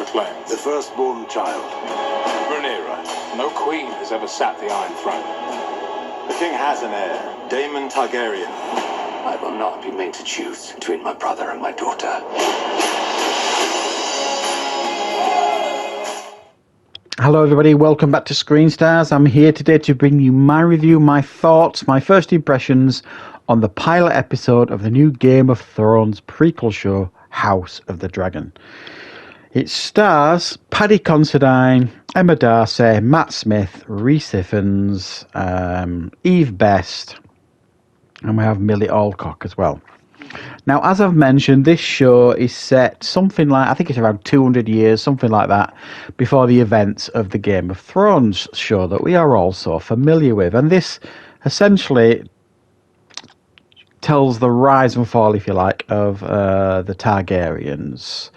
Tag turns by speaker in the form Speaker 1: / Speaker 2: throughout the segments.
Speaker 1: the clans?
Speaker 2: The firstborn child.
Speaker 1: Rhaenyra. No queen has ever sat the Iron Throne.
Speaker 2: The king has an heir, Daemon Targaryen.
Speaker 3: I will not be made to choose between my brother and my daughter.
Speaker 4: Hello everybody, welcome back to Screenstars. I'm here today to bring you my review, my thoughts, my first impressions on the pilot episode of the new Game of Thrones prequel show, House of the Dragon. It stars Paddy Considine, Emma Darcy, Matt Smith, Rhys Ifans, Eve Best, and we have Millie Alcock as well. Now, as I've mentioned, this show is set something like, I think it's around 200 years, something like that, before the events of the Game of Thrones show that we are all so familiar with. And this essentially tells the rise and fall, if you like, of the Targaryens.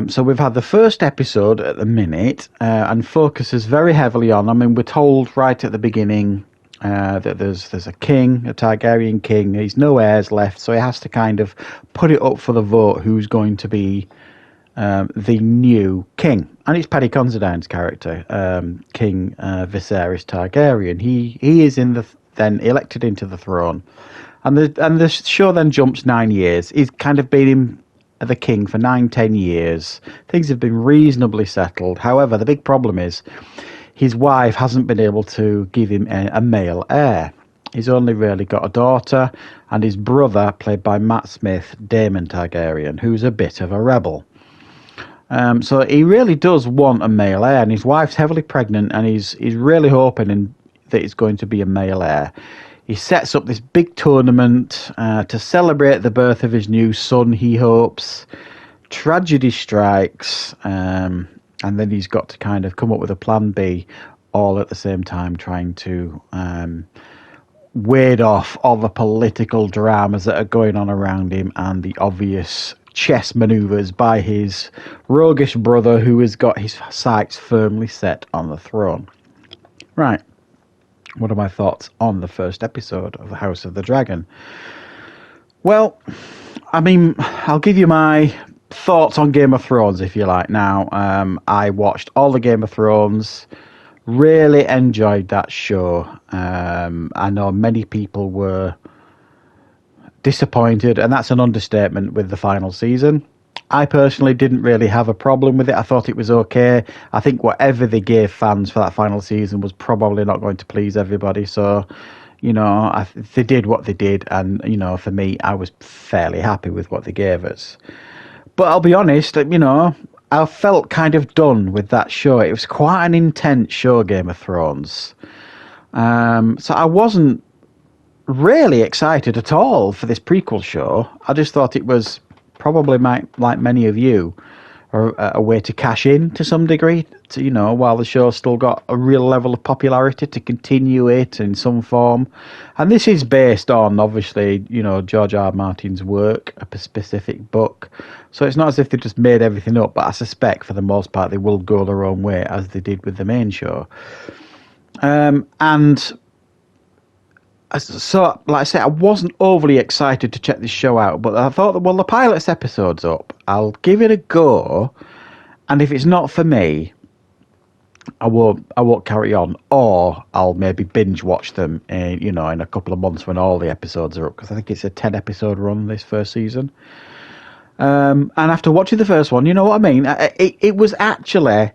Speaker 4: So we've had the first episode at the minute and focuses very heavily on, I mean, we're told right at the beginning that there's a king, a Targaryen king. He's no heirs left, so he has to kind of put it up for the vote who's going to be the new king. And it's Paddy Considine's character, King Viserys Targaryen. He is then elected into the throne, and the show then jumps 9 years. He's kind of been the king for 9-10 years. Things have been reasonably settled. However, the big problem is his wife hasn't been able to give him a male heir. He's only really got a daughter, and his brother, played by Matt Smith, Daemon Targaryen, who's a bit of a rebel. So he really does want a male heir, and his wife's heavily pregnant, and he's really hoping that it's going to be a male heir. He sets up this big tournament to celebrate the birth of his new son, he hopes. Tragedy strikes, and then he's got to kind of come up with a plan B, all at the same time trying to ward off all the political dramas that are going on around him and the obvious chess manoeuvres by his roguish brother, who has got his sights firmly set on the throne. Right. What are my thoughts on the first episode of the House of the Dragon? Well, I mean, I'll give you my thoughts on Game of Thrones, if you like. Now, I watched all the Game of Thrones, really enjoyed that show. I know many people were disappointed, and that's an understatement, with the final season. I personally didn't really have a problem with it. I thought it was okay. I think whatever they gave fans for that final season was probably not going to please everybody. So, you know, they did what they did, and, you know, for me, I was fairly happy with what they gave us. But I'll be honest, you know, I felt kind of done with that show. It was quite an intense show, Game of Thrones. So I wasn't really excited at all for this prequel show. I just thought it was probably, like many of you, a way to cash in to some degree, to, you know, while the show's still got a real level of popularity, to continue it in some form. And this is based on, obviously, you know, George R. Martin's work, a specific book. So it's not as if they just made everything up, but I suspect for the most part they will go their own way, as they did with the main show. So, like I said, I wasn't overly excited to check this show out, but I thought that, well, the pilot's episode's up. I'll give it a go, and if it's not for me, I won't carry on, or I'll maybe binge watch them, you know, in a couple of months when all the episodes are up, because I think it's a 10-episode run this first season. And after watching the first one, you know what I mean? It was actually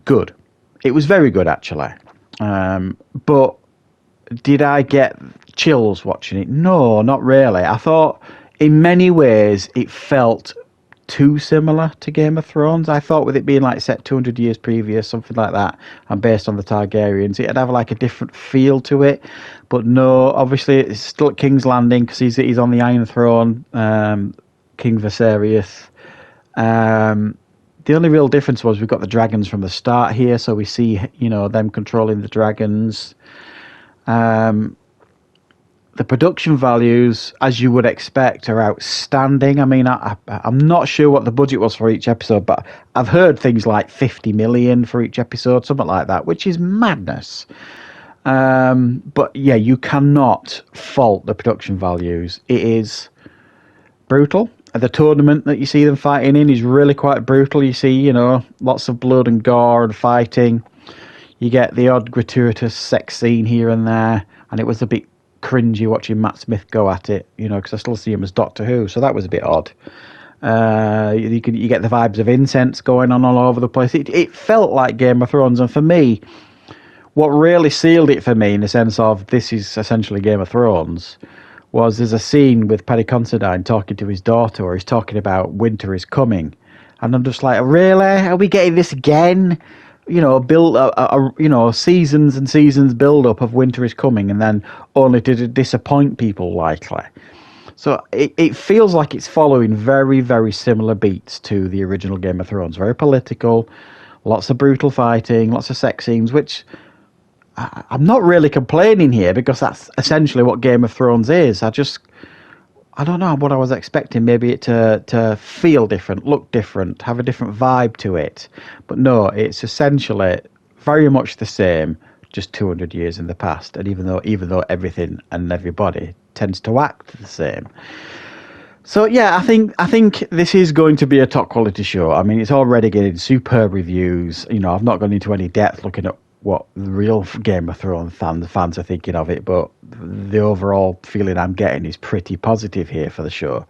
Speaker 4: good. It was very good, actually. But did I get chills watching it? No, not really. I thought in many ways it felt too similar to Game of Thrones. I thought with it being like set 200 years previous, something like that, and based on the Targaryens, it'd have like a different feel to it. But no, obviously it's still at King's Landing, because he's on the Iron Throne, King Viserys. The only real difference was we've got the dragons from the start here, so we see, you know, them controlling the dragons. The production values, as you would expect, are outstanding. I mean, I'm not sure what the budget was for each episode, but I've heard things like 50 million for each episode, something like that, which is madness. But yeah, you cannot fault the production values. It is brutal. the tournament that you see them fighting in is really quite brutal. You see, lots of blood and gore and fighting. You get the odd gratuitous sex scene here and there, and it was a bit cringy watching Matt Smith go at it, because I still see him as Doctor Who, so that was a bit odd. You get the vibes of incense going on all over the place. It felt like Game of Thrones, and for me, what really sealed it for me in the sense of this is essentially Game of Thrones was there's a scene with Paddy Considine talking to his daughter where he's talking about winter is coming, and I'm just like, really? Are we getting this again? Build seasons and seasons build up of winter is coming, and then only to disappoint people likely. So it feels like it's following very, very similar beats to the original Game of Thrones. Very political, lots of brutal fighting, lots of sex scenes, which I'm not really complaining here because that's essentially what Game of Thrones is. I don't know what I was expecting. Maybe it to feel different, look different, have a different vibe to it. But no, it's essentially very much the same, just 200 years in the past. And even though everything and everybody tends to act the same. So yeah, I think this is going to be a top quality show. I mean, it's already getting superb reviews. I've not gone into any depth looking at what the real Game of Thrones fans are thinking of it, but the overall feeling I'm getting is pretty positive here for the show.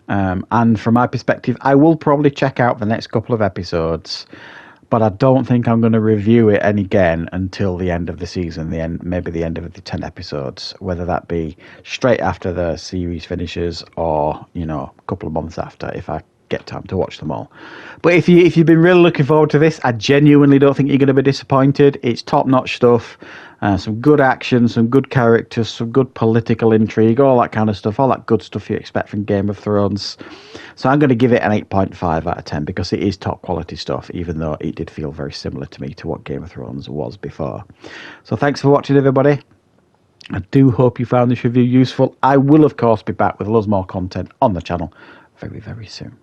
Speaker 4: And from my perspective, I will probably check out the next couple of episodes, but I don't think I'm going to review it again until the end of the season, maybe the end of the 10 episodes, whether that be straight after the series finishes or, a couple of months after, if I get time to watch them all. But if you've been really looking forward to this, I genuinely don't think you're going to be disappointed. It's top-notch stuff, some good action, some good characters, some good political intrigue, all that kind of stuff, all that good stuff you expect from Game of Thrones. So I'm going to give it an 8.5 out of 10 because it is top quality stuff, even though it did feel very similar to me to what Game of Thrones was before. So thanks for watching, everybody. I do hope you found this review useful. I will, of course, be back with loads more content on the channel very, very soon.